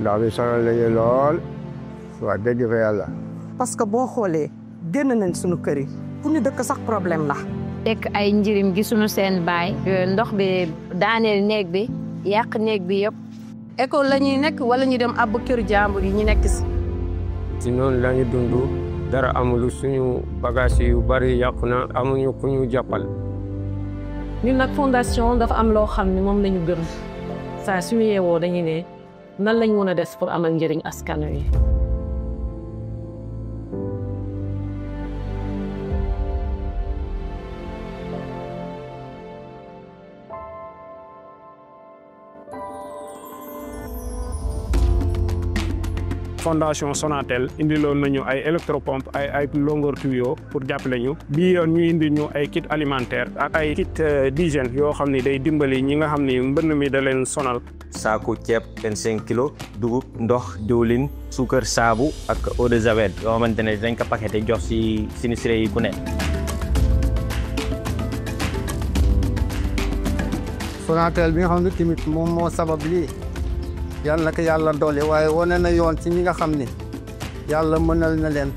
ndax bi sonal nañu lool wax dëgg fa yàlla. parce que boo xoolee génn nañ suñu kër yi pour ñu dëkk sax problème la. tekk ay njirim gisuñu seen baay. ndox bi daaneel néeg bi yàq néeg bi yëpp. école la ñuy nekk wala ñu dem àbb këru jàmbur yi ñu nekk si. si noonu la ñu dund dara amul suñu bagage yu bari yàqu na amuñu ku ñu jàppal. ñun nag fondation dafa am loo xam ne moom la ñu gëm saa suñu yeewoo dañuy ne nan lañ mën a des pour amal njëriñ askan wi. fondation Sonatel indiloon nañu ay électropompe ay longueur tuyau pour jàppale ñu bii yoon ñu indi ñu ay kit alimentaire ak ay kit d'hygiène yoo xam ne day dimbali ñi nga xam ne mbënn mi da leen sonal. saaku ceeb 25 kilos dugub ndox diwlin suukar saabu ak eau de javel yoo xamante ne dañ ko paqueté jox si sinistré yi ku ne. Sonatel bi nga xam ne tamit moom moo sabab lii yàlla na ko yàlla doole waaye wane na yoon ci ñi nga xam ne yàlla mënal na leen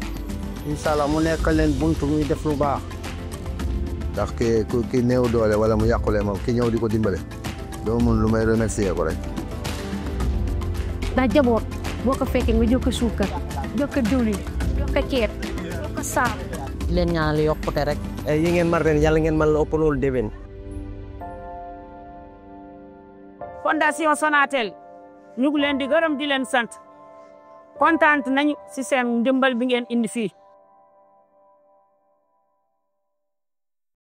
incha allah mu nekk leen buntu muy def lu baax. ndax ki néew doole wala mu yàqule moom ki ñëw di ko dimbale doo mun lu may remercier ko rek. ndax jaboot boo ko fekkee nga jox ko suukar jox ko diwlin jox ko ceeb jox ko saabu. leen ñaanal yokkute rek. yi ngeen mar ren yàlla ngeen mën la ëpp loolu déwén. fondation Sonatel ñu ngi leen di gërëm di leen sant kontaan nañu si seen ndimbal bi ngeen indi fii.